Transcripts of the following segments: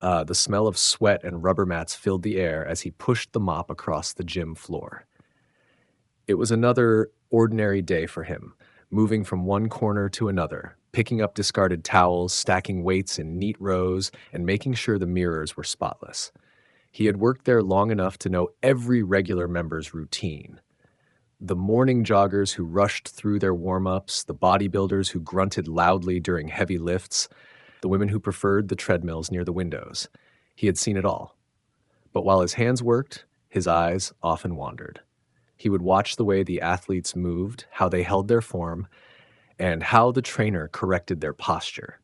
The smell of sweat and rubber mats filled the air as he pushed the mop across the gym floor. It was another ordinary day for him, moving from one corner to another, picking up discarded towels, stacking weights in neat rows, and making sure the mirrors were spotless. He had worked there long enough to know every regular member's routine. The morning joggers who rushed through their warm-ups, the bodybuilders who grunted loudly during heavy lifts, the women who preferred the treadmills near the windows. He had seen it all. But while his hands worked, his eyes often wandered. He would watch the way the athletes moved, how they held their form, and how the trainer corrected their posture.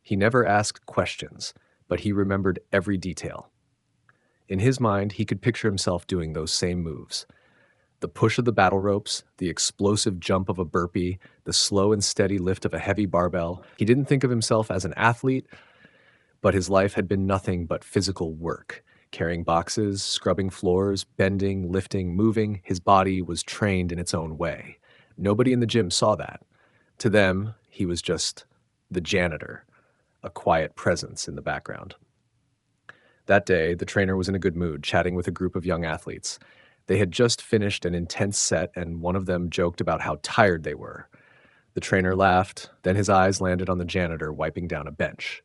He never asked questions, but he remembered every detail. In his mind, he could picture himself doing those same moves. The push of the battle ropes, the explosive jump of a burpee, the slow and steady lift of a heavy barbell. He didn't think of himself as an athlete, but his life had been nothing but physical work. Carrying boxes, scrubbing floors, bending, lifting, moving, his body was trained in its own way. Nobody in the gym saw that. To them, he was just the janitor, a quiet presence in the background. That day, the trainer was in a good mood, chatting with a group of young athletes. They had just finished an intense set, and one of them joked about how tired they were. The trainer laughed, then his eyes landed on the janitor wiping down a bench.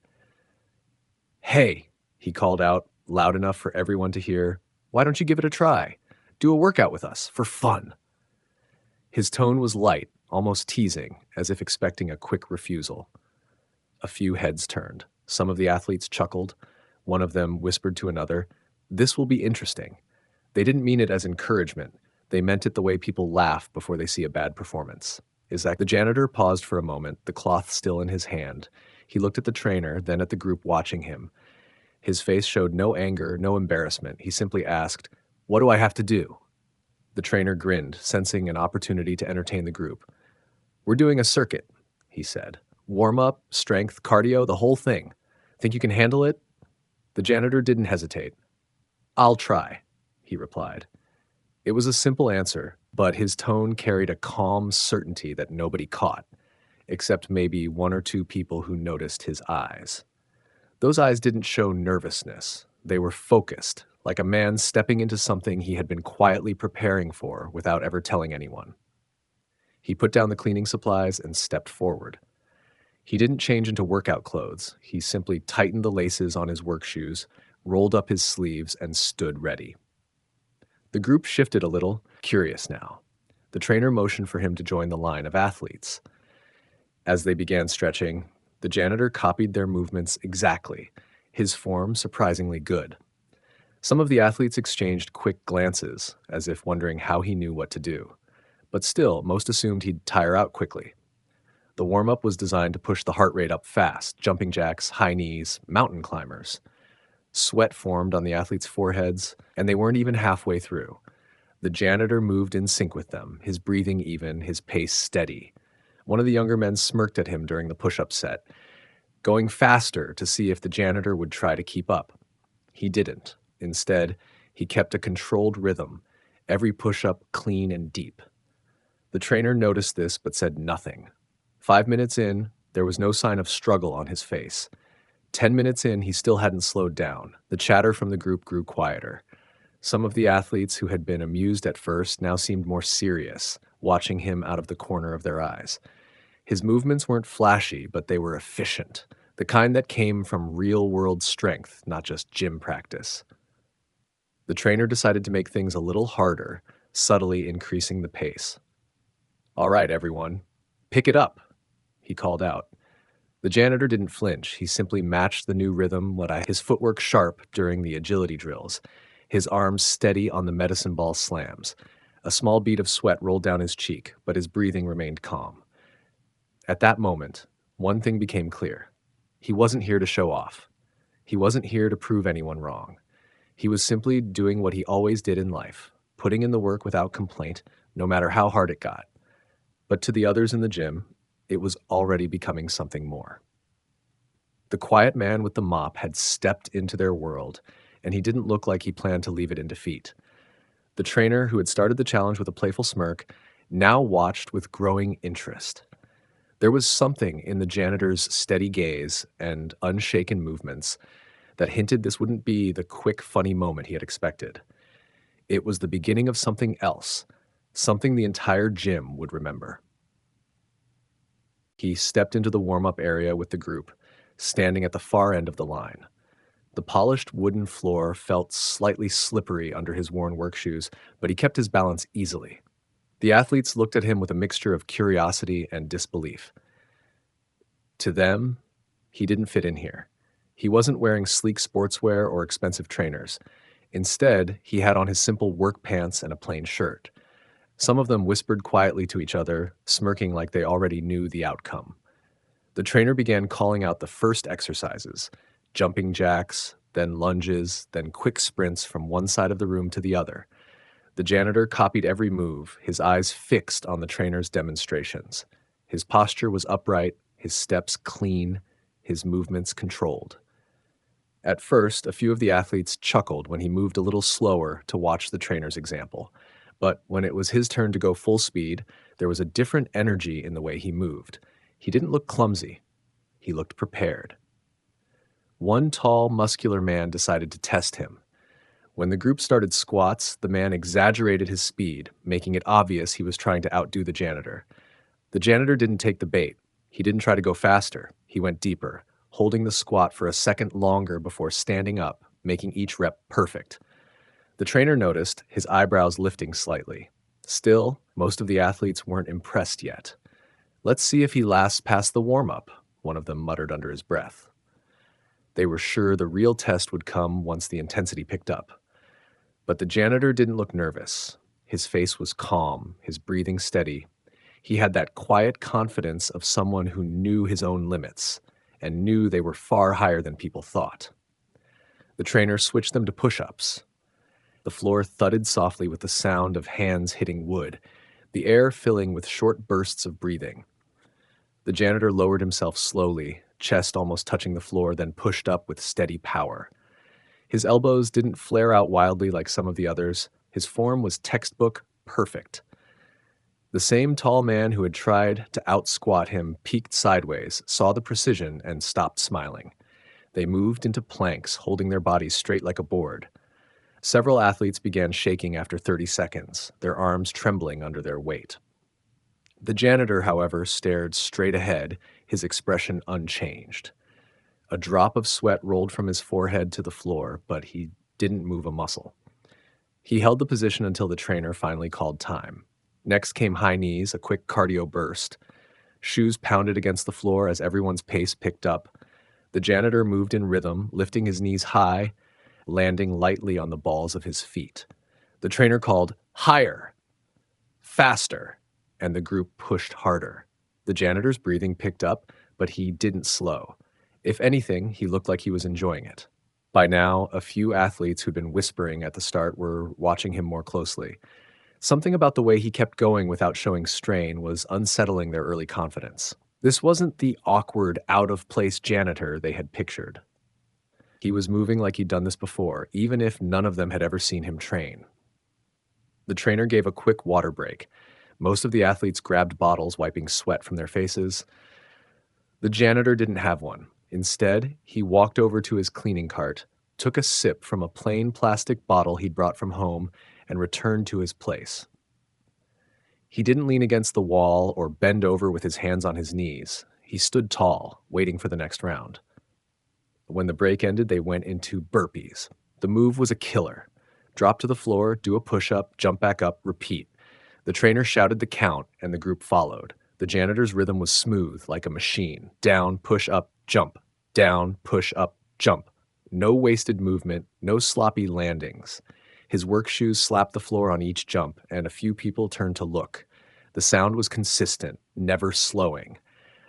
"Hey," he called out, loud enough for everyone to hear, "why don't you give it a try? Do a workout with us, for fun." His tone was light, almost teasing, as if expecting a quick refusal. A few heads turned. Some of the athletes chuckled. One of them whispered to another, "This will be interesting." They didn't mean it as encouragement. They meant it the way people laugh before they see a bad performance. The janitor paused for a moment, the cloth still in his hand. He looked at the trainer, then at the group watching him. His face showed no anger, no embarrassment. He simply asked, "What do I have to do?" The trainer grinned, sensing an opportunity to entertain the group. "We're doing a circuit," he said. "Warm-up, strength, cardio, the whole thing. Think you can handle it?" The janitor didn't hesitate. "I'll try," he replied. It was a simple answer, but his tone carried a calm certainty that nobody caught, except maybe one or two people who noticed his eyes. Those eyes didn't show nervousness. They were focused, like a man stepping into something he had been quietly preparing for without ever telling anyone. He put down the cleaning supplies and stepped forward. He didn't change into workout clothes. He simply tightened the laces on his work shoes, rolled up his sleeves, and stood ready. The group shifted a little, curious now. The trainer motioned for him to join the line of athletes. As they began stretching, the janitor copied their movements exactly, his form surprisingly good. Some of the athletes exchanged quick glances, as if wondering how he knew what to do. But still, most assumed he'd tire out quickly. The warm-up was designed to push the heart rate up fast, jumping jacks, high knees, mountain climbers. Sweat formed on the athletes' foreheads, and they weren't even halfway through. The janitor moved in sync with them, his breathing even, his pace steady. One of the younger men smirked at him during the push-up set, going faster to see if the janitor would try to keep up. He didn't. Instead, he kept a controlled rhythm, every push-up clean and deep. The trainer noticed this but said nothing. 5 minutes in, there was no sign of struggle on his face. 10 minutes in, he still hadn't slowed down. The chatter from the group grew quieter. Some of the athletes who had been amused at first now seemed more serious, watching him out of the corner of their eyes. His movements weren't flashy, but they were efficient, the kind that came from real-world strength, not just gym practice. The trainer decided to make things a little harder, subtly increasing the pace. "All right, everyone, pick it up," he called out. The janitor didn't flinch. He simply matched the new rhythm, his footwork sharp during the agility drills, his arms steady on the medicine ball slams. A small bead of sweat rolled down his cheek, but his breathing remained calm. At that moment, one thing became clear. He wasn't here to show off. He wasn't here to prove anyone wrong. He was simply doing what he always did in life, putting in the work without complaint, no matter how hard it got. But to the others in the gym, it was already becoming something more. The quiet man with the mop had stepped into their world, and he didn't look like he planned to leave it in defeat. The trainer, who had started the challenge with a playful smirk, now watched with growing interest. There was something in the janitor's steady gaze and unshaken movements that hinted this wouldn't be the quick, funny moment he had expected. It was the beginning of something else, something the entire gym would remember. He stepped into the warm-up area with the group, standing at the far end of the line. The polished wooden floor felt slightly slippery under his worn work shoes, but he kept his balance easily. The athletes looked at him with a mixture of curiosity and disbelief. To them, he didn't fit in here. He wasn't wearing sleek sportswear or expensive trainers. Instead, he had on his simple work pants and a plain shirt. Some of them whispered quietly to each other, smirking like they already knew the outcome. The trainer began calling out the first exercises: jumping jacks, then lunges, then quick sprints from one side of the room to the other. The janitor copied every move, his eyes fixed on the trainer's demonstrations. His posture was upright, his steps clean, his movements controlled. At first, a few of the athletes chuckled when he moved a little slower to watch the trainer's example. But when it was his turn to go full speed, there was a different energy in the way he moved. He didn't look clumsy. He looked prepared. One tall, muscular man decided to test him. When the group started squats, the man exaggerated his speed, making it obvious he was trying to outdo the janitor. The janitor didn't take the bait. He didn't try to go faster. He went deeper, holding the squat for a second longer before standing up, making each rep perfect. The trainer noticed, his eyebrows lifting slightly. Still, most of the athletes weren't impressed yet. "Let's see if he lasts past the warm-up," one of them muttered under his breath. They were sure the real test would come once the intensity picked up. But the janitor didn't look nervous. His face was calm, his breathing steady. He had that quiet confidence of someone who knew his own limits and knew they were far higher than people thought. The trainer switched them to push-ups. The floor thudded softly with the sound of hands hitting wood, the air filling with short bursts of breathing. The janitor lowered himself slowly, chest almost touching the floor, then pushed up with steady power. His elbows didn't flare out wildly like some of the others. His form was textbook perfect. The same tall man who had tried to out-squat him peeked sideways, saw the precision, and stopped smiling. They moved into planks, holding their bodies straight like a board. Several athletes began shaking after 30 seconds, their arms trembling under their weight. The janitor, however, stared straight ahead, his expression unchanged. A drop of sweat rolled from his forehead to the floor, but he didn't move a muscle. He held the position until the trainer finally called time. Next came high knees, a quick cardio burst. Shoes pounded against the floor as everyone's pace picked up. The janitor moved in rhythm, lifting his knees high, landing lightly on the balls of his feet. The trainer called, "Higher! Faster!" and the group pushed harder. The janitor's breathing picked up, but he didn't slow. If anything, he looked like he was enjoying it. By now, a few athletes who'd been whispering at the start were watching him more closely. Something about the way he kept going without showing strain was unsettling their early confidence. This wasn't the awkward, out-of-place janitor they had pictured. He was moving like he'd done this before, even if none of them had ever seen him train. The trainer gave a quick water break. Most of the athletes grabbed bottles, wiping sweat from their faces. The janitor didn't have one. Instead, he walked over to his cleaning cart, took a sip from a plain plastic bottle he'd brought from home, and returned to his place. He didn't lean against the wall or bend over with his hands on his knees. He stood tall, waiting for the next round. When the break ended, they went into burpees. The move was a killer. Drop to the floor, do a push-up, jump back up, repeat. The trainer shouted the count, and the group followed. The janitor's rhythm was smooth, like a machine. Down, push up, jump. Down, push up, jump. No wasted movement, no sloppy landings. His work shoes slapped the floor on each jump, and a few people turned to look. The sound was consistent, never slowing.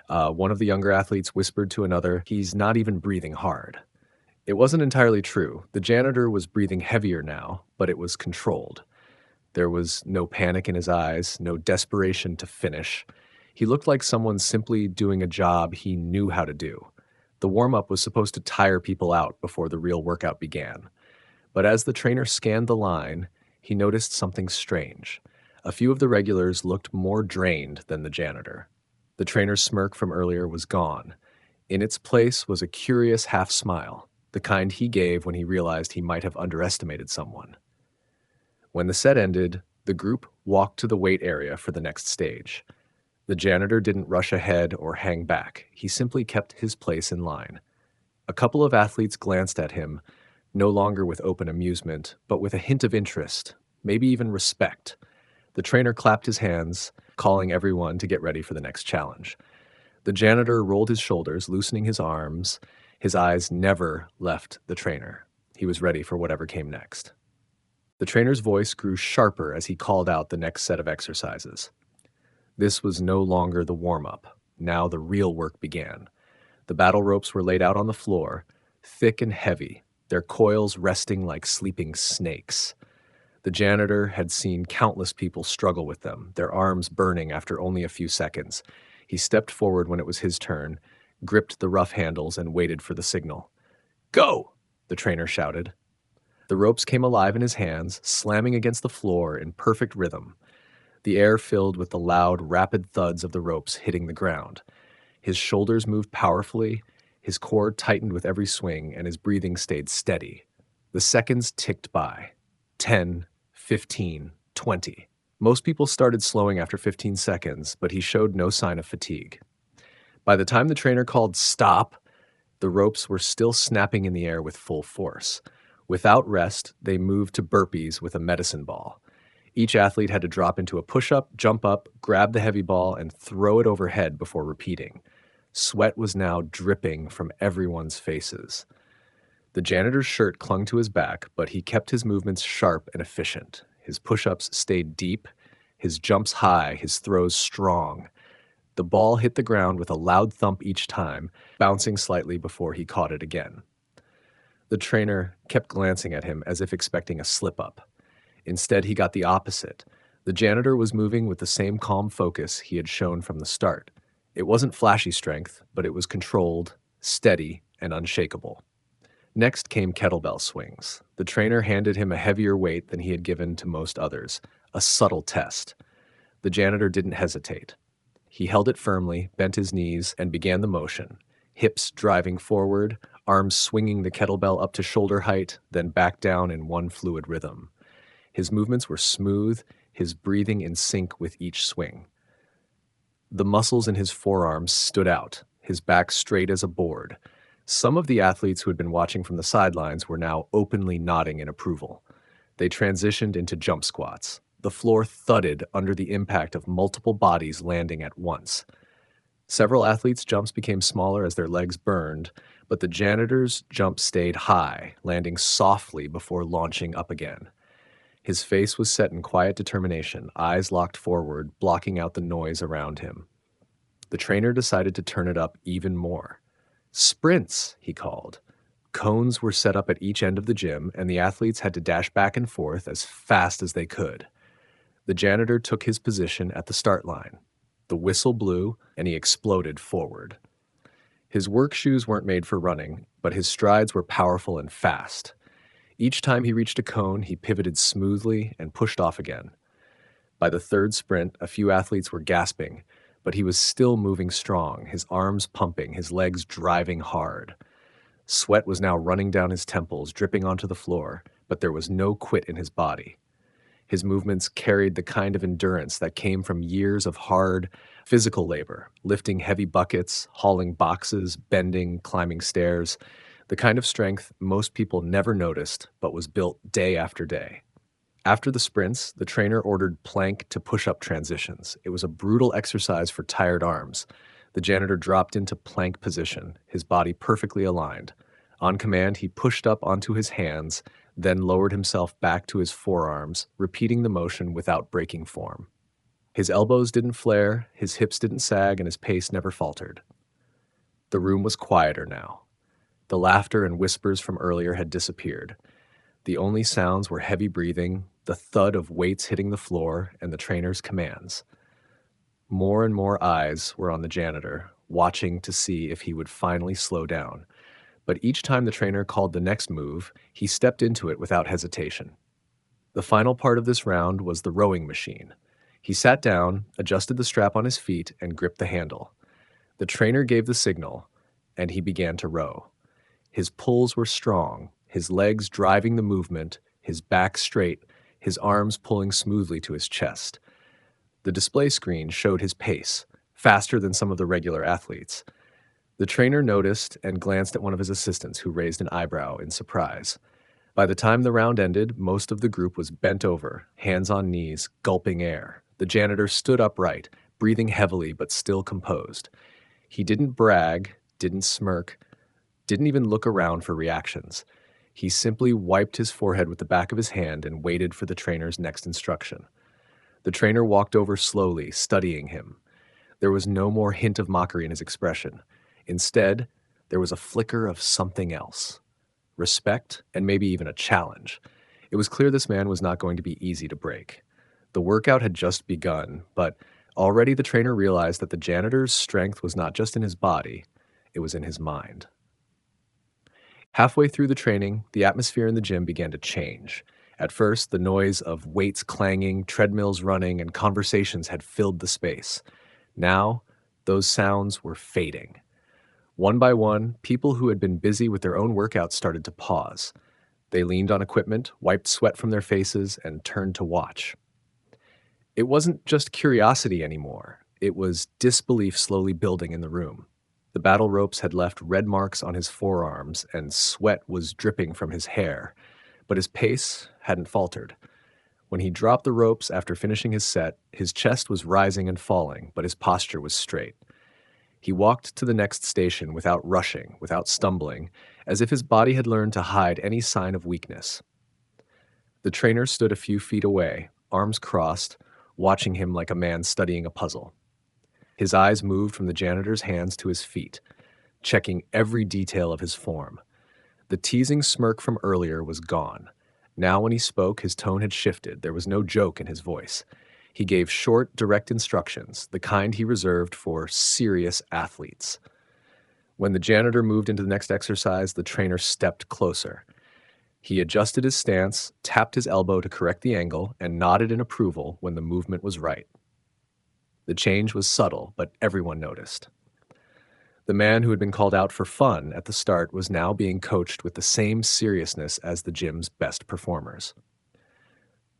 One of the younger athletes whispered to another, "He's not even breathing hard." It wasn't entirely true. The janitor was breathing heavier now, but it was controlled. There was no panic in his eyes, no desperation to finish. He looked like someone simply doing a job he knew how to do. The warm-up was supposed to tire people out before the real workout began. But as the trainer scanned the line, he noticed something strange. A few of the regulars looked more drained than the janitor. The trainer's smirk from earlier was gone. In its place was a curious half-smile. the kind he gave when he realized he might have underestimated someone. When the set ended, the group walked to the wait area for the next stage. The janitor didn't rush ahead or hang back. He simply kept his place in line. A couple of athletes glanced at him, no longer with open amusement, but with a hint of interest, maybe even respect. The trainer clapped his hands, calling everyone to get ready for the next challenge. The janitor rolled his shoulders, loosening his arms. His eyes never left the trainer. He was ready for whatever came next. The trainer's voice grew sharper as he called out the next set of exercises. This was no longer the warm-up. Now the real work began. The battle ropes were laid out on the floor, thick and heavy, their coils resting like sleeping snakes. The janitor had seen countless people struggle with them, their arms burning after only a few seconds. He stepped forward when it was his turn, gripped the rough handles, and waited for the signal. "Go!" the trainer shouted. The ropes came alive in his hands, slamming against the floor in perfect rhythm. The air filled with the loud, rapid thuds of the ropes hitting the ground. His shoulders moved powerfully, his core tightened with every swing, and his breathing stayed steady. The seconds ticked by. 10, 15, 20. Most people started slowing after 15 seconds, but he showed no sign of fatigue. By the time the trainer called stop, the ropes were still snapping in the air with full force. Without rest, they moved to burpees with a medicine ball. Each athlete had to drop into a push-up, jump up, grab the heavy ball, and throw it overhead before repeating. Sweat was now dripping from everyone's faces. The janitor's shirt clung to his back, but he kept his movements sharp and efficient. His push-ups stayed deep, his jumps high, his throws strong. The ball hit the ground with a loud thump each time, bouncing slightly before he caught it again. The trainer kept glancing at him as if expecting a slip-up. Instead, he got the opposite. The janitor was moving with the same calm focus he had shown from the start. It wasn't flashy strength, but it was controlled, steady, and unshakable. Next came kettlebell swings. The trainer handed him a heavier weight than he had given to most others, a subtle test. The janitor didn't hesitate. He held it firmly, bent his knees, and began the motion, hips driving forward, arms swinging the kettlebell up to shoulder height, then back down in one fluid rhythm. His movements were smooth, his breathing in sync with each swing. The muscles in his forearms stood out, his back straight as a board. Some of the athletes who had been watching from the sidelines were now openly nodding in approval. They transitioned into jump squats. The floor thudded under the impact of multiple bodies landing at once. Several athletes' jumps became smaller as their legs burned, but the janitor's jump stayed high, landing softly before launching up again. His face was set in quiet determination, eyes locked forward, blocking out the noise around him. The trainer decided to turn it up even more. "Sprints," he called. Cones were set up at each end of the gym, and the athletes had to dash back and forth as fast as they could. The janitor took his position at the start line. The whistle blew, and he exploded forward. His work shoes weren't made for running, but his strides were powerful and fast. Each time he reached a cone, he pivoted smoothly and pushed off again. By the third sprint, a few athletes were gasping, but he was still moving strong, his arms pumping, his legs driving hard. Sweat was now running down his temples, dripping onto the floor, but there was no quit in his body. His movements carried the kind of endurance that came from years of hard, physical labor, lifting heavy buckets, hauling boxes, bending, climbing stairs, the kind of strength most people never noticed but was built day after day. After the sprints, the trainer ordered plank to push-up transitions. It was a brutal exercise for tired arms. The janitor dropped into plank position, his body perfectly aligned. On command, he pushed up onto his hands, then lowered himself back to his forearms, repeating the motion without breaking form. His elbows didn't flare, his hips didn't sag, and his pace never faltered. The room was quieter now. The laughter and whispers from earlier had disappeared. The only sounds were heavy breathing, the thud of weights hitting the floor, and the trainer's commands. More and more eyes were on the janitor, watching to see if he would finally slow down. But each time the trainer called the next move, he stepped into it without hesitation. The final part of this round was the rowing machine. He sat down, adjusted the strap on his feet, and gripped the handle. The trainer gave the signal, and he began to row. His pulls were strong, his legs driving the movement, his back straight, his arms pulling smoothly to his chest. The display screen showed his pace, faster than some of the regular athletes. The trainer noticed and glanced at one of his assistants, who raised an eyebrow in surprise. By the time the round ended, most of the group was bent over, hands on knees, gulping air. The janitor stood upright, breathing heavily but still composed. He didn't brag, didn't smirk, didn't even look around for reactions. He simply wiped his forehead with the back of his hand and waited for the trainer's next instruction. The trainer walked over slowly, studying him. There was no more hint of mockery in his expression. Instead, there was a flicker of something else. Respect, and maybe even a challenge. It was clear this man was not going to be easy to break. The workout had just begun, but already the trainer realized that the janitor's strength was not just in his body, it was in his mind. Halfway through the training, the atmosphere in the gym began to change. At first, the noise of weights clanging, treadmills running, and conversations had filled the space. Now, those sounds were fading. One by one, people who had been busy with their own workouts started to pause. They leaned on equipment, wiped sweat from their faces, and turned to watch. It wasn't just curiosity anymore. It was disbelief slowly building in the room. The battle ropes had left red marks on his forearms, and sweat was dripping from his hair. But his pace hadn't faltered. When he dropped the ropes after finishing his set, his chest was rising and falling, but his posture was straight. He walked to the next station without rushing, without stumbling, as if his body had learned to hide any sign of weakness. The trainer stood a few feet away, arms crossed, watching him like a man studying a puzzle. His eyes moved from the janitor's hands to his feet, checking every detail of his form. The teasing smirk from earlier was gone. Now when he spoke, his tone had shifted. There was no joke in his voice. He gave short, direct instructions, the kind he reserved for serious athletes. When the janitor moved into the next exercise, the trainer stepped closer. He adjusted his stance, tapped his elbow to correct the angle, and nodded in approval when the movement was right. The change was subtle, but everyone noticed. The man who had been called out for fun at the start was now being coached with the same seriousness as the gym's best performers.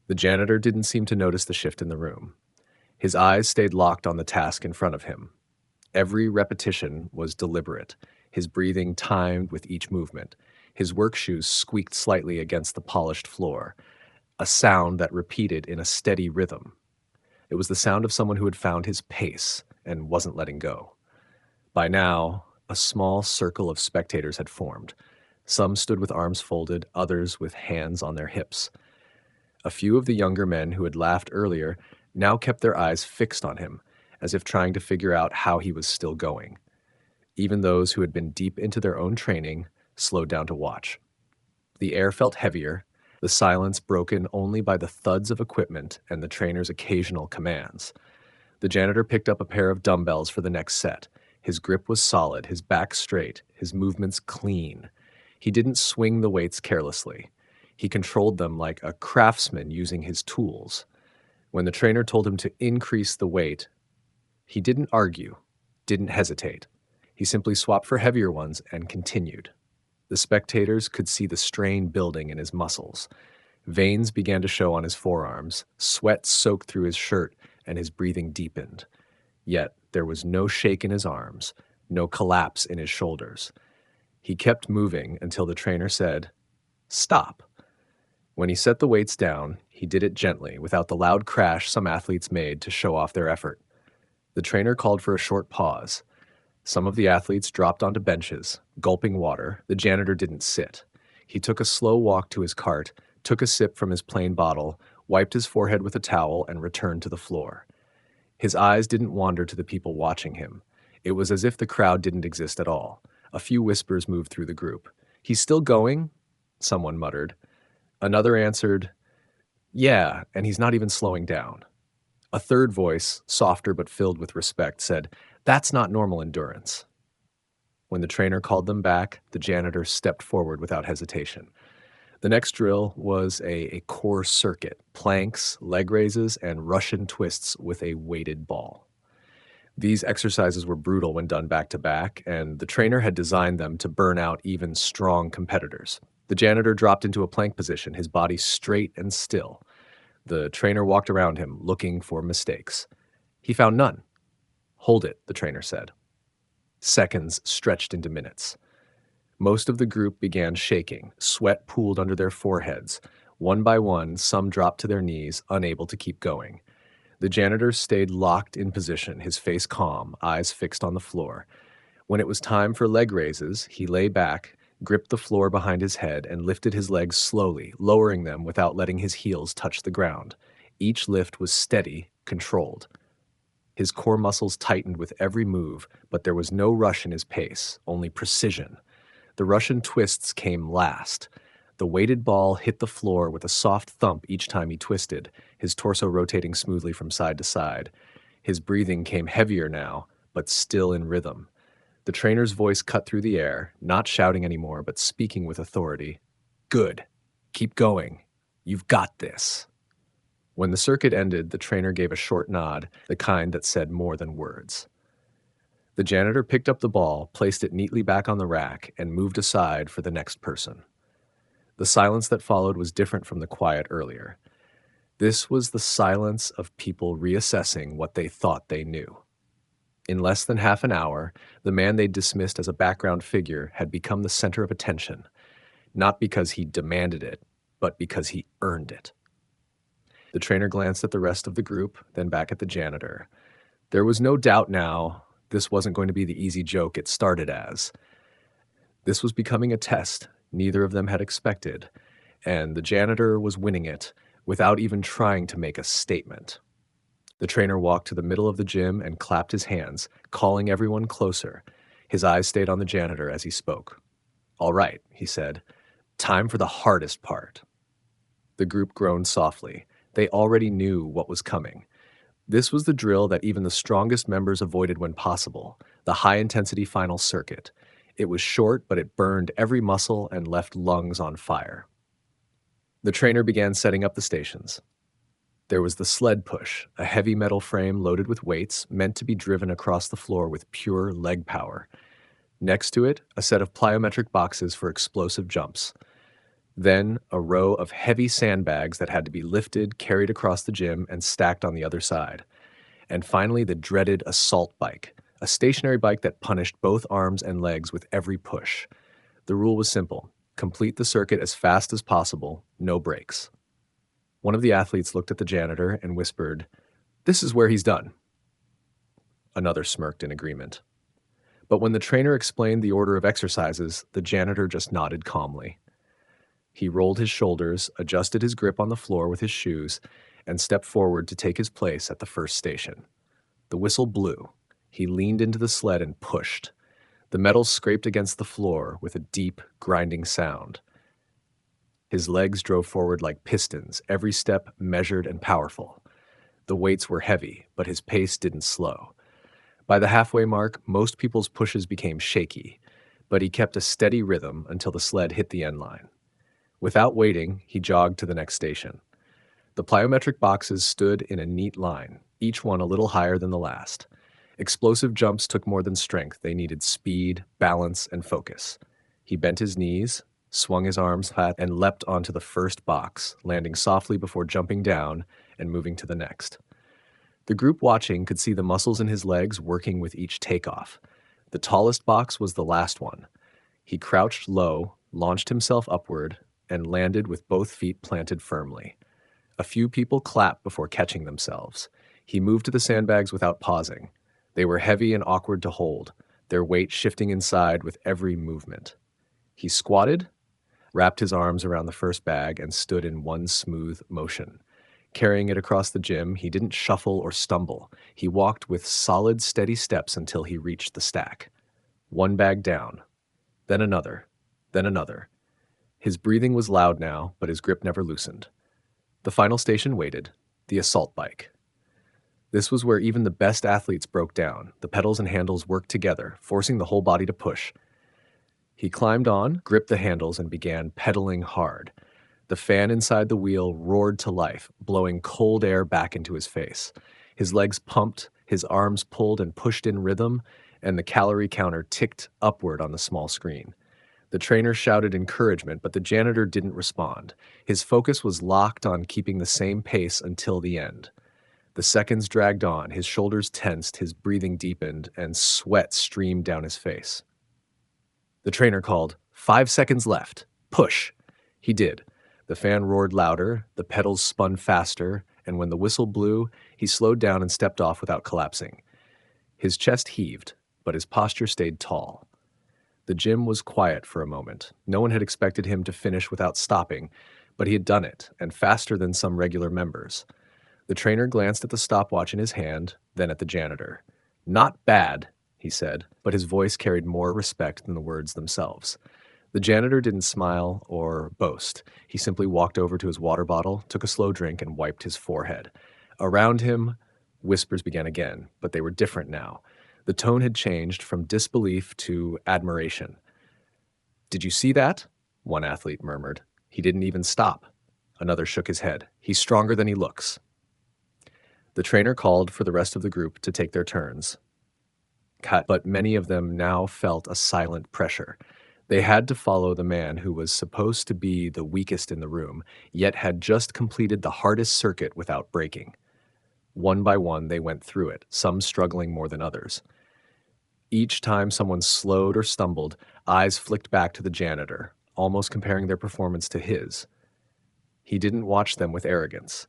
The janitor didn't seem to notice the shift in the room. His eyes stayed locked on the task in front of him. Every repetition was deliberate, his breathing timed with each movement. His work shoes squeaked slightly against the polished floor, a sound that repeated in a steady rhythm. It was the sound of someone who had found his pace and wasn't letting go. By now, a small circle of spectators had formed. Some stood with arms folded, others with hands on their hips. A few of the younger men who had laughed earlier now kept their eyes fixed on him, as if trying to figure out how he was still going. Even those who had been deep into their own training slowed down to watch. The air felt heavier, the silence broken only by the thuds of equipment and the trainer's occasional commands. The janitor picked up a pair of dumbbells for the next set. His grip was solid, his back straight, his movements clean. He didn't swing the weights carelessly. He controlled them like a craftsman using his tools. When the trainer told him to increase the weight, he didn't argue, didn't hesitate. He simply swapped for heavier ones and continued. The spectators could see the strain building in his muscles. Veins began to show on his forearms, sweat soaked through his shirt, and his breathing deepened. Yet there was no shake in his arms, no collapse in his shoulders. He kept moving until the trainer said, "Stop." When he set the weights down, he did it gently, without the loud crash some athletes made to show off their effort. The trainer called for a short pause. Some of the athletes dropped onto benches, gulping water. The janitor didn't sit. He took a slow walk to his cart, took a sip from his plain bottle, wiped his forehead with a towel, and returned to the floor. His eyes didn't wander to the people watching him. It was as if the crowd didn't exist at all. A few whispers moved through the group. "He's still going?" someone muttered. Another answered, "Yeah, and he's not even slowing down." A third voice, softer but filled with respect, said, "That's not normal endurance." When the trainer called them back, the janitor stepped forward without hesitation. The next drill was a core circuit, planks, leg raises, and Russian twists with a weighted ball. These exercises were brutal when done back to back, and the trainer had designed them to burn out even strong competitors. The janitor dropped into a plank position, his body straight and still. The trainer walked around him, looking for mistakes. He found none. "Hold it," the trainer said. Seconds stretched into minutes. Most of the group began shaking. Sweat pooled under their foreheads. One by one, some dropped to their knees, unable to keep going. The janitor stayed locked in position, his face calm, eyes fixed on the floor. When it was time for leg raises, he lay back, gripped the floor behind his head, and lifted his legs slowly, lowering them without letting his heels touch the ground. Each lift was steady, controlled. His core muscles tightened with every move, but there was no rush in his pace, only precision. The Russian twists came last. The weighted ball hit the floor with a soft thump each time he twisted, his torso rotating smoothly from side to side. His breathing came heavier now, but still in rhythm. The trainer's voice cut through the air, not shouting anymore, but speaking with authority. "Good. Keep going. You've got this." When the circuit ended, the trainer gave a short nod, the kind that said more than words. The janitor picked up the ball, placed it neatly back on the rack, and moved aside for the next person. The silence that followed was different from the quiet earlier. This was the silence of people reassessing what they thought they knew. In less than half an hour, the man they dismissed as a background figure had become the center of attention, not because he demanded it, but because he earned it. The trainer glanced at the rest of the group, then back at the janitor. There was no doubt now this wasn't going to be the easy joke it started as. This was becoming a test neither of them had expected, and the janitor was winning it without even trying to make a statement. The trainer walked to the middle of the gym and clapped his hands, calling everyone closer. His eyes stayed on the janitor as he spoke. "All right," he said. "Time for the hardest part." The group groaned softly. They already knew what was coming. This was the drill that even the strongest members avoided when possible, the high-intensity final circuit. It was short, but it burned every muscle and left lungs on fire. The trainer began setting up the stations. There was the sled push, a heavy metal frame loaded with weights meant to be driven across the floor with pure leg power. Next to it, a set of plyometric boxes for explosive jumps. Then, a row of heavy sandbags that had to be lifted, carried across the gym, and stacked on the other side. And finally, the dreaded assault bike, a stationary bike that punished both arms and legs with every push. The rule was simple: complete the circuit as fast as possible, no breaks. One of the athletes looked at the janitor and whispered, "This is where he's done." Another smirked in agreement. But when the trainer explained the order of exercises, the janitor just nodded calmly. He rolled his shoulders, adjusted his grip on the floor with his shoes, and stepped forward to take his place at the first station. The whistle blew. He leaned into the sled and pushed. The metal scraped against the floor with a deep, grinding sound. His legs drove forward like pistons, every step measured and powerful. The weights were heavy, but his pace didn't slow. By the halfway mark, most people's pushes became shaky, but he kept a steady rhythm until the sled hit the end line. Without waiting, he jogged to the next station. The plyometric boxes stood in a neat line, each one a little higher than the last. Explosive jumps took more than strength. They needed speed, balance, and focus. He bent his knees, swung his arms flat, and leapt onto the first box, landing softly before jumping down and moving to the next. The group watching could see the muscles in his legs working with each takeoff. The tallest box was the last one. He crouched low, launched himself upward, and landed with both feet planted firmly. A few people clapped before catching themselves. He moved to the sandbags without pausing. They were heavy and awkward to hold, their weight shifting inside with every movement. He squatted, wrapped his arms around the first bag, and stood in one smooth motion. Carrying it across the gym, he didn't shuffle or stumble. He walked with solid, steady steps until he reached the stack. One bag down, then another, then another. His breathing was loud now, but his grip never loosened. The final station waited, the assault bike. This was where even the best athletes broke down. The pedals and handles worked together, forcing the whole body to push. He climbed on, gripped the handles, and began pedaling hard. The fan inside the wheel roared to life, blowing cold air back into his face. His legs pumped, His arms pulled and pushed in rhythm, and the calorie counter ticked upward on the small screen. The trainer shouted encouragement, but the janitor didn't respond. His focus was locked on keeping the same pace until the end. The seconds dragged on, his shoulders tensed, his breathing deepened, and sweat streamed down his face. The trainer called, 5 seconds left. Push. He did. The fan roared louder, the pedals spun faster, and when the whistle blew, he slowed down and stepped off without collapsing. His chest heaved, but his posture stayed tall. The gym was quiet for a moment. No one had expected him to finish without stopping, but he had done it, and faster than some regular members. The trainer glanced at the stopwatch in his hand, then at the janitor. Not bad, he said, but his voice carried more respect than the words themselves. The janitor didn't smile or boast. He simply walked over to his water bottle, took a slow drink, and wiped his forehead. Around him, whispers began again, but they were different now. The tone had changed from disbelief to admiration. Did you see that? One athlete murmured. He didn't even stop. Another shook his head. He's stronger than he looks. The trainer called for the rest of the group to take their turns. But many of them now felt a silent pressure. They had to follow the man who was supposed to be the weakest in the room, yet had just completed the hardest circuit without breaking. One by one, they went through it, some struggling more than others. Each time someone slowed or stumbled, eyes flicked back to the janitor, almost comparing their performance to his. He didn't watch them with arrogance.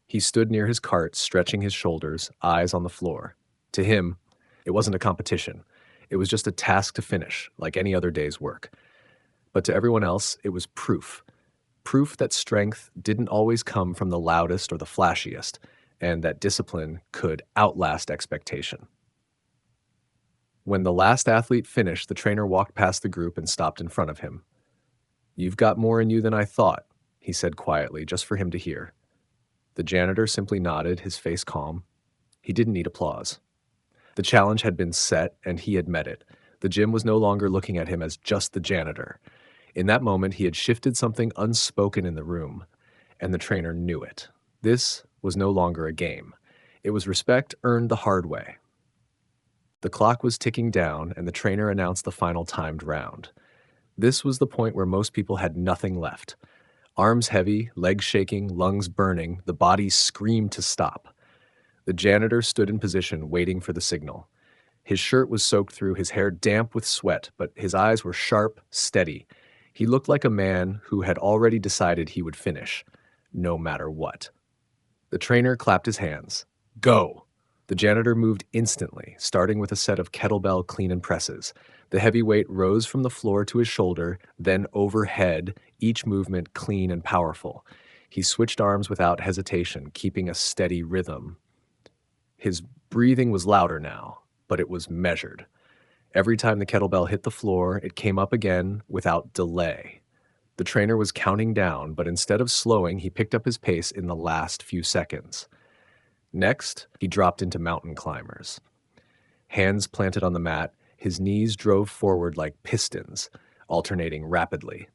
He stood near his cart, stretching his shoulders, eyes on the floor. To him, it wasn't a competition. It was just a task to finish, like any other day's work. But to everyone else, it was proof. Proof that strength didn't always come from the loudest or the flashiest, and that discipline could outlast expectation. When the last athlete finished, the trainer walked past the group and stopped in front of him. You've got more in you than I thought, he said quietly, just for him to hear. The janitor simply nodded, his face calm. He didn't need applause. The challenge had been set, and he had met it. The gym was no longer looking at him as just the janitor. In that moment, he had shifted something unspoken in the room, and the trainer knew it. This was no longer a game. It was respect earned the hard way. The clock was ticking down, and the trainer announced the final timed round. This was the point where most people had nothing left. Arms heavy, legs shaking, lungs burning, the body screamed to stop. The janitor stood in position, waiting for the signal. His shirt was soaked through, his hair damp with sweat, but his eyes were sharp, steady. He looked like a man who had already decided he would finish, no matter what. The trainer clapped his hands. Go! The janitor moved instantly, starting with a set of kettlebell clean and presses. The heavy weight rose from the floor to his shoulder, then overhead, each movement clean and powerful. He switched arms without hesitation, keeping a steady rhythm. His breathing was louder now, but it was measured. Every time the kettlebell hit the floor, it came up again without delay. The trainer was counting down, but instead of slowing, he picked up his pace in the last few seconds. Next, he dropped into mountain climbers. Hands planted on the mat, his knees drove forward like pistons, alternating rapidly.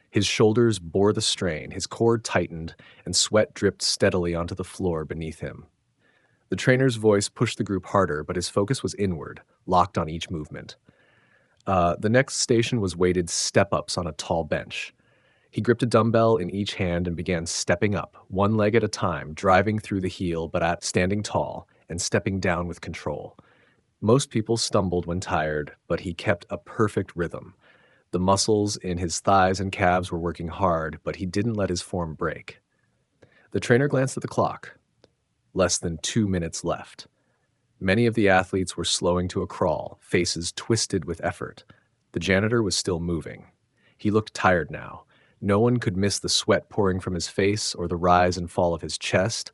His shoulders bore the strain, his core tightened, and sweat dripped steadily onto the floor beneath him. The trainer's voice pushed the group harder, but his focus was inward, locked on each movement. The next station was weighted step-ups on a tall bench. He gripped a dumbbell in each hand and began stepping up, one leg at a time, driving through the heel, but standing tall and stepping down with control. Most people stumbled when tired, but he kept a perfect rhythm. The muscles in his thighs and calves were working hard, but he didn't let his form break. The trainer glanced at the clock. Less than 2 minutes left. Many of the athletes were slowing to a crawl, faces twisted with effort. The janitor was still moving. He looked tired now. No one could miss the sweat pouring from his face or the rise and fall of his chest,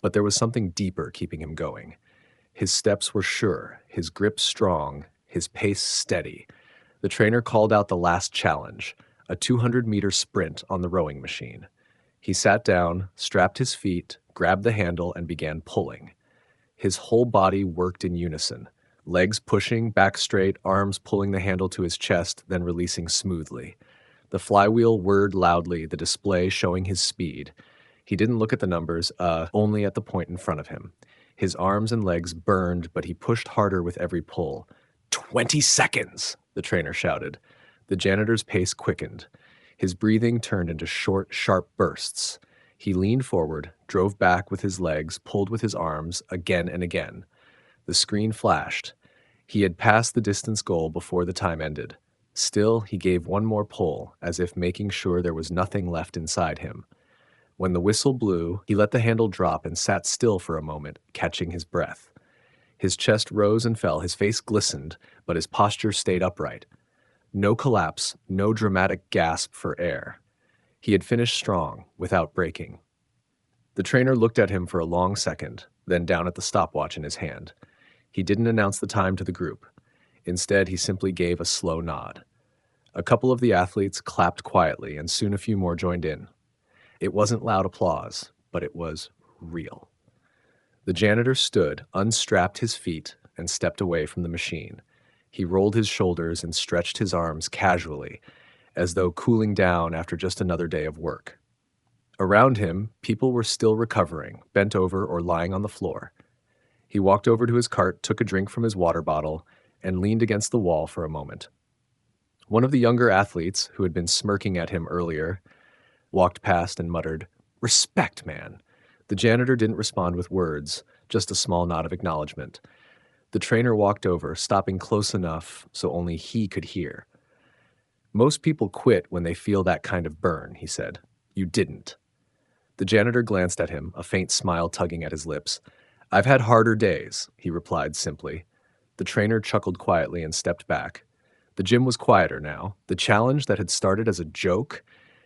but there was something deeper keeping him going. His steps were sure, his grip strong, his pace steady. The trainer called out the last challenge, a 200-meter sprint on the rowing machine. He sat down, strapped his feet, grabbed the handle, and began pulling. His whole body worked in unison, legs pushing, back straight, arms pulling the handle to his chest, then releasing smoothly. The flywheel whirred loudly, the display showing his speed. He didn't look at the numbers, only at the point in front of him. His arms and legs burned, but he pushed harder with every pull. 20 seconds, the trainer shouted. The janitor's pace quickened. His breathing turned into short, sharp bursts. He leaned forward, drove back with his legs, pulled with his arms, again and again. The screen flashed. He had passed the distance goal before the time ended. Still, he gave one more pull, as if making sure there was nothing left inside him. When the whistle blew, he let the handle drop and sat still for a moment, catching his breath. His chest rose and fell, his face glistened, but his posture stayed upright. No collapse, no dramatic gasp for air. He had finished strong, without breaking. The trainer looked at him for a long second, then down at the stopwatch in his hand. He didn't announce the time to the group. Instead, he simply gave a slow nod. A couple of the athletes clapped quietly, and soon a few more joined in. It wasn't loud applause, but it was real. The janitor stood, unstrapped his feet, and stepped away from the machine. He rolled his shoulders and stretched his arms casually, as though cooling down after just another day of work. Around him, people were still recovering, bent over or lying on the floor. He walked over to his cart, took a drink from his water bottle, and leaned against the wall for a moment. One of the younger athletes, who had been smirking at him earlier, walked past and muttered, "Respect, man." The janitor didn't respond with words, just a small nod of acknowledgement. The trainer walked over, stopping close enough so only he could hear. "Most people quit when they feel that kind of burn," he said. "You didn't." The janitor glanced at him, a faint smile tugging at his lips. "I've had harder days," he replied simply. The trainer chuckled quietly and stepped back. The gym was quieter now. The challenge that had started as a joke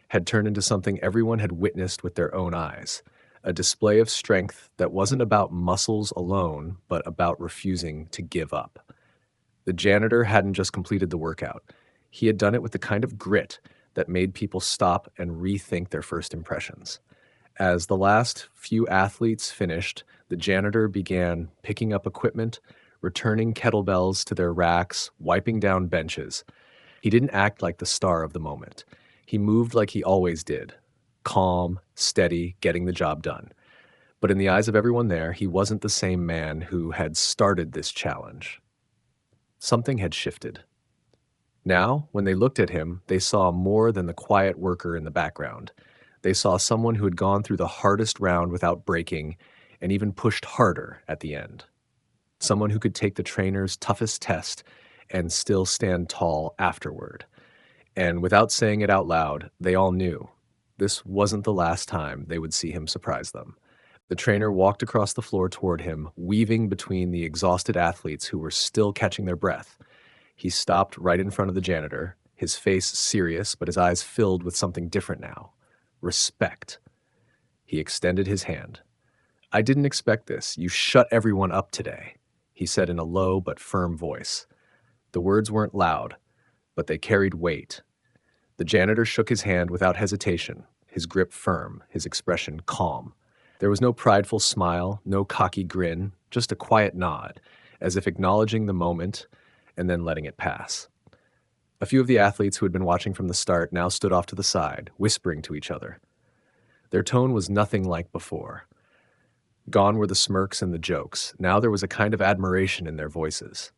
had turned into something everyone had witnessed with their own eyes, a display of strength that wasn't about muscles alone, but about refusing to give up. The janitor hadn't just completed the workout. He had done it with the kind of grit that made people stop and rethink their first impressions. As the last few athletes finished, the janitor began picking up equipment, returning kettlebells to their racks, wiping down benches. He didn't act like the star of the moment. He moved like he always did, calm, steady, getting the job done. But in the eyes of everyone there, he wasn't the same man who had started this challenge. Something had shifted. Now, when they looked at him, they saw more than the quiet worker in the background. They saw someone who had gone through the hardest round without breaking and even pushed harder at the end. Someone who could take the trainer's toughest test and still stand tall afterward. And without saying it out loud, they all knew this wasn't the last time they would see him surprise them. The trainer walked across the floor toward him, weaving between the exhausted athletes who were still catching their breath. He stopped right in front of the janitor, his face serious, but his eyes filled with something different now. Respect. He extended his hand. "I didn't expect this. You shut everyone up today," he said in a low but firm voice. The words weren't loud, but they carried weight. The janitor shook his hand without hesitation, his grip firm, his expression calm. There was no prideful smile, no cocky grin, just a quiet nod, as if acknowledging the moment and then letting it pass. A few of the athletes who had been watching from the start now stood off to the side, whispering to each other. Their tone was nothing like before. Gone were the smirks and the jokes. Now there was a kind of admiration in their voices.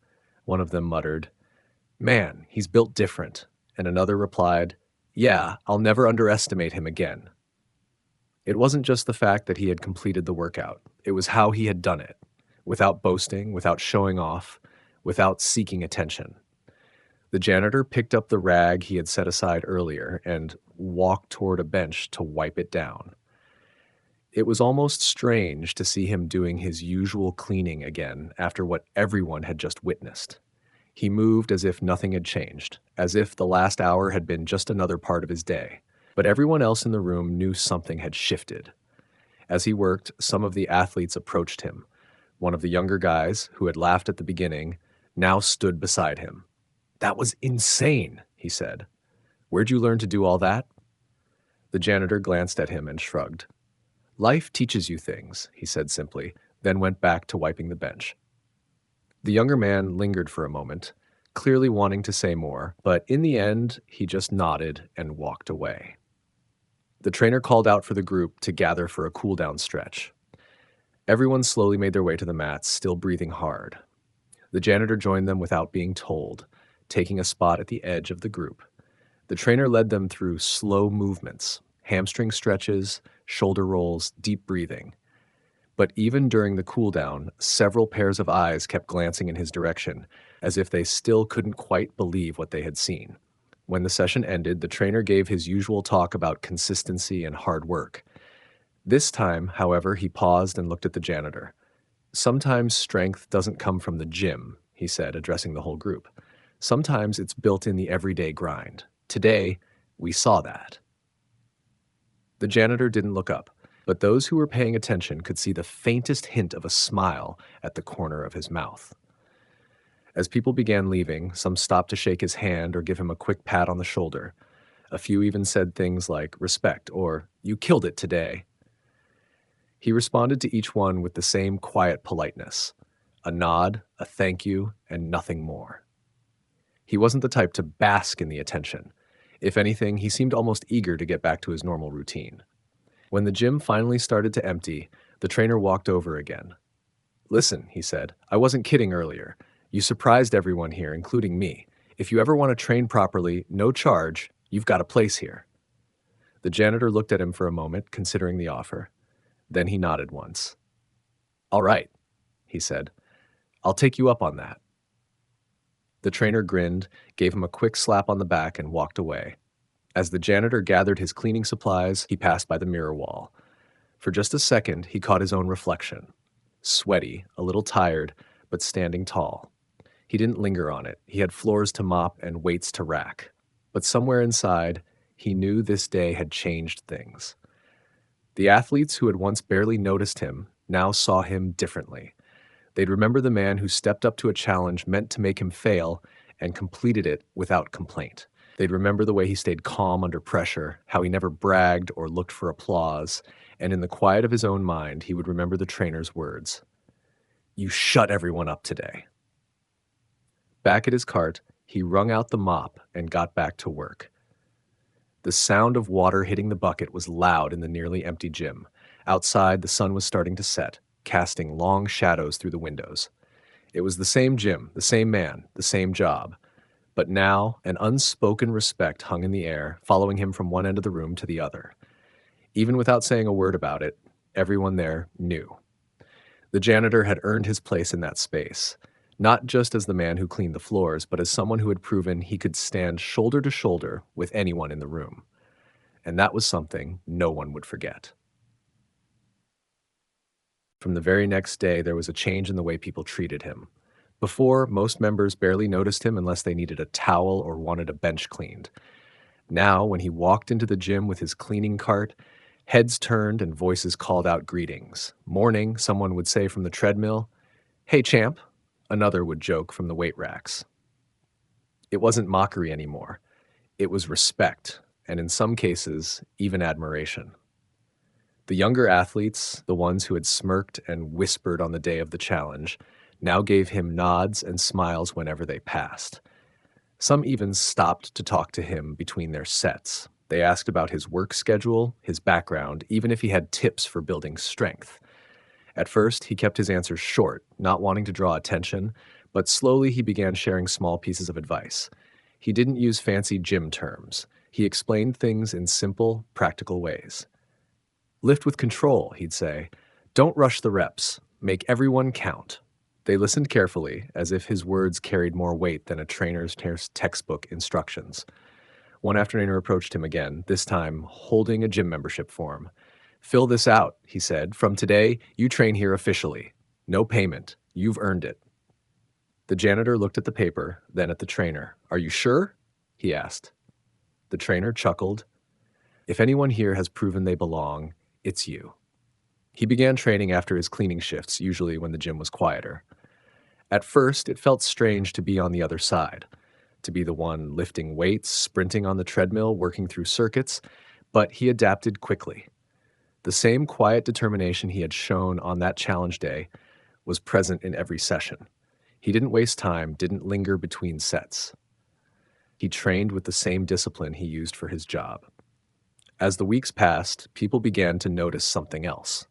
One of them muttered, "Man, he's built different." And another replied, "Yeah, I'll never underestimate him again." It wasn't just the fact that he had completed the workout. It was how he had done it, without boasting, without showing off, without seeking attention. The janitor picked up the rag he had set aside earlier and walked toward a bench to wipe it down. It was almost strange to see him doing his usual cleaning again after what everyone had just witnessed. He moved as if nothing had changed, as if the last hour had been just another part of his day. But everyone else in the room knew something had shifted. As he worked, some of the athletes approached him. One of the younger guys, who had laughed at the beginning, now stood beside him. "That was insane," he said. "Where'd you learn to do all that?" The janitor glanced at him and shrugged. "Life teaches you things," he said simply, then went back to wiping the bench. The younger man lingered for a moment, clearly wanting to say more, but in the end, he just nodded and walked away. The trainer called out for the group to gather for a cool-down stretch. Everyone slowly made their way to the mats, still breathing hard. The janitor joined them without being told, taking a spot at the edge of the group. The trainer led them through slow movements, hamstring stretches, shoulder rolls, deep breathing. But even during the cool down, several pairs of eyes kept glancing in his direction, as if they still couldn't quite believe what they had seen. When the session ended, the trainer gave his usual talk about consistency and hard work. This time, however, he paused and looked at the janitor. Sometimes strength doesn't come from the gym, he said, addressing the whole group. Sometimes it's built in the everyday grind. Today, we saw that. The janitor didn't look up, but those who were paying attention could see the faintest hint of a smile at the corner of his mouth. As people began leaving, some stopped to shake his hand or give him a quick pat on the shoulder. A few even said things like respect or "you killed it today." He responded to each one with the same quiet politeness, a nod, a thank you, and nothing more. He wasn't the type to bask in the attention. If anything, he seemed almost eager to get back to his normal routine. When the gym finally started to empty, the trainer walked over again. "Listen," he said, "I wasn't kidding earlier. You surprised everyone here, including me. If you ever want to train properly, no charge, you've got a place here." The janitor looked at him for a moment, considering the offer. Then he nodded once. "All right," he said. "I'll take you up on that." The trainer grinned, gave him a quick slap on the back, and walked away. As the janitor gathered his cleaning supplies, he passed by the mirror wall. For just a second, he caught his own reflection. Sweaty, a little tired, but standing tall. He didn't linger on it. He had floors to mop and weights to rack. But somewhere inside, he knew this day had changed things. The athletes who had once barely noticed him now saw him differently. They'd remember the man who stepped up to a challenge meant to make him fail and completed it without complaint. They'd remember the way he stayed calm under pressure, how he never bragged or looked for applause, and in the quiet of his own mind, he would remember the trainer's words. "You shut everyone up today." Back at his cart, he wrung out the mop and got back to work. The sound of water hitting the bucket was loud in the nearly empty gym. Outside, the sun was starting to set, casting long shadows through the windows. It was the same gym, the same man, the same job. But now, an unspoken respect hung in the air, following him from one end of the room to the other. Even without saying a word about it, everyone there knew. The janitor had earned his place in that space, not just as the man who cleaned the floors, but as someone who had proven he could stand shoulder to shoulder with anyone in the room. And that was something no one would forget. From the very next day, there was a change in the way people treated him. Before, most members barely noticed him unless they needed a towel or wanted a bench cleaned. Now, when he walked into the gym with his cleaning cart, heads turned and voices called out greetings. "Morning," someone would say from the treadmill. "Hey, champ," another would joke from the weight racks. It wasn't mockery anymore. It was respect, and in some cases, even admiration. The younger athletes, the ones who had smirked and whispered on the day of the challenge, now gave him nods and smiles whenever they passed. Some even stopped to talk to him between their sets. They asked about his work schedule, his background, even if he had tips for building strength. At first, he kept his answers short, not wanting to draw attention, but slowly he began sharing small pieces of advice. He didn't use fancy gym terms. He explained things in simple, practical ways. "Lift with control," he'd say. "Don't rush the reps. Make everyone count." They listened carefully, as if his words carried more weight than a trainer's textbook instructions. One afternoon approached him again, this time holding a gym membership form. "Fill this out," he said. "From today, you train here officially. No payment. You've earned it." The janitor looked at the paper, then at the trainer. "Are you sure?" he asked. The trainer chuckled. "If anyone here has proven they belong, it's you." He began training after his cleaning shifts, usually when the gym was quieter. At first, it felt strange to be on the other side, to be the one lifting weights, sprinting on the treadmill, working through circuits, but he adapted quickly. The same quiet determination he had shown on that challenge day was present in every session. He didn't waste time, didn't linger between sets. He trained with the same discipline he used for his job. As the weeks passed, people began to notice something else.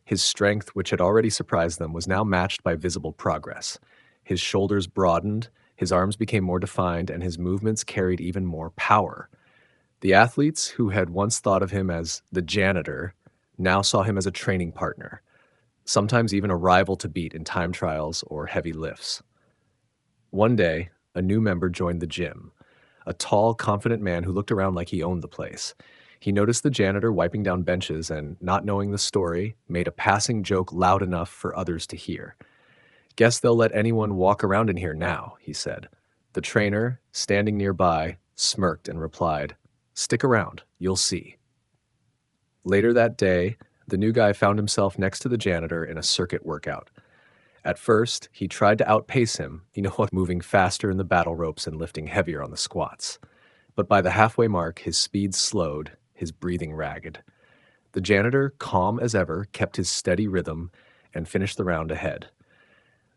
His strength, which had already surprised them, was now matched by visible progress. His shoulders broadened, his arms became more defined, and his movements carried even more power. The athletes, who had once thought of him as the janitor, now saw him as a training partner, sometimes even a rival to beat in time trials or heavy lifts. One day, a new member joined the gym, a tall, confident man who looked around like he owned the place. He noticed the janitor wiping down benches and, not knowing the story, made a passing joke loud enough for others to hear. "Guess they'll let anyone walk around in here now," he said. The trainer, standing nearby, smirked and replied, "Stick around, you'll see." Later that day, the new guy found himself next to the janitor in a circuit workout. At first, he tried to outpace him, moving faster in the battle ropes and lifting heavier on the squats. But by the halfway mark, his speed slowed, his breathing ragged. The janitor, calm as ever, kept his steady rhythm and finished the round ahead.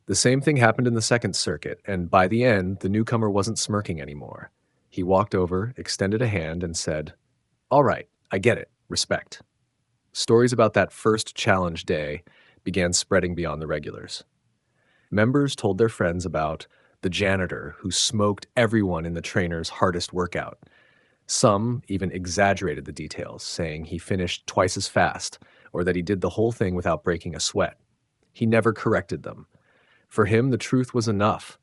The same thing happened in the second circuit, and by the end, the newcomer wasn't smirking anymore. He walked over, extended a hand, and said, "All right, I get it. Respect." Stories about that first challenge day began spreading beyond the regulars. Members told their friends about the janitor who smoked everyone in the trainer's hardest workout. Some even exaggerated the details, saying he finished twice as fast or that he did the whole thing without breaking a sweat. He never corrected them. For him, the truth was enough.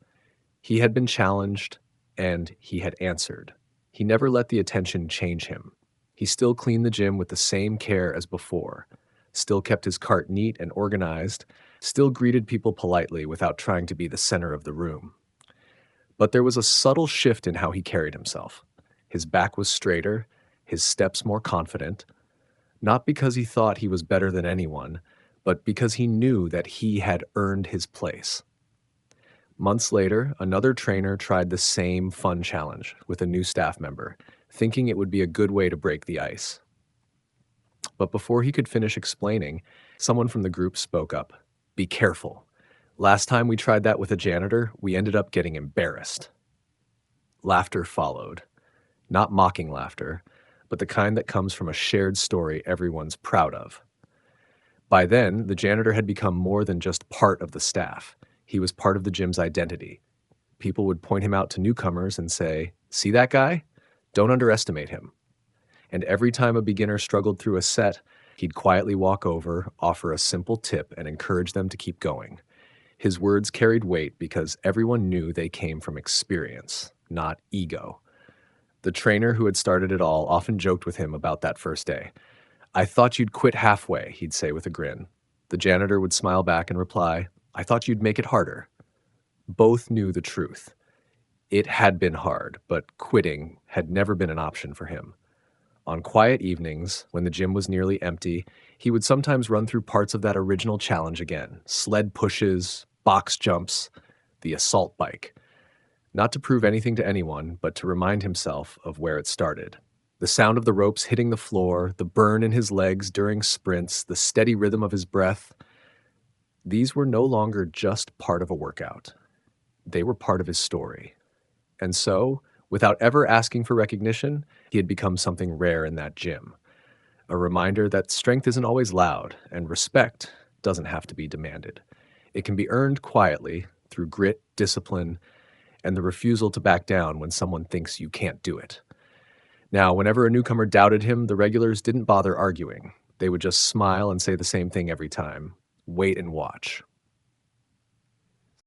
He had been challenged, and he had answered. He never let the attention change him. He still cleaned the gym with the same care as before, still kept his cart neat and organized, still greeted people politely without trying to be the center of the room. But there was a subtle shift in how he carried himself. His back was straighter, his steps more confident, not because he thought he was better than anyone, but because he knew that he had earned his place. Months later, another trainer tried the same fun challenge with a new staff member, thinking it would be a good way to break the ice. But before he could finish explaining, someone from the group spoke up. "Be careful. Last time we tried that with a janitor, we ended up getting embarrassed." Laughter followed. Not mocking laughter, but the kind that comes from a shared story everyone's proud of. By then, the janitor had become more than just part of the staff. He was part of the gym's identity. People would point him out to newcomers and say, "See that guy? Don't underestimate him." And every time a beginner struggled through a set, he'd quietly walk over, offer a simple tip, and encourage them to keep going. His words carried weight because everyone knew they came from experience, not ego. The trainer who had started it all often joked with him about that first day. "I thought you'd quit halfway," he'd say with a grin. The janitor would smile back and reply, "I thought you'd make it harder." Both knew the truth. It had been hard, but quitting had never been an option for him. On quiet evenings, when the gym was nearly empty, he would sometimes run through parts of that original challenge again: sled pushes, box jumps, the assault bike. Not to prove anything to anyone, but to remind himself of where it started. The sound of the ropes hitting the floor, the burn in his legs during sprints, the steady rhythm of his breath. These were no longer just part of a workout. They were part of his story. And so, without ever asking for recognition, he had become something rare in that gym. A reminder that strength isn't always loud, and respect doesn't have to be demanded. It can be earned quietly through grit, discipline, and the refusal to back down when someone thinks you can't do it. Now, whenever a newcomer doubted him, the regulars didn't bother arguing. They would just smile and say the same thing every time: "Wait and watch."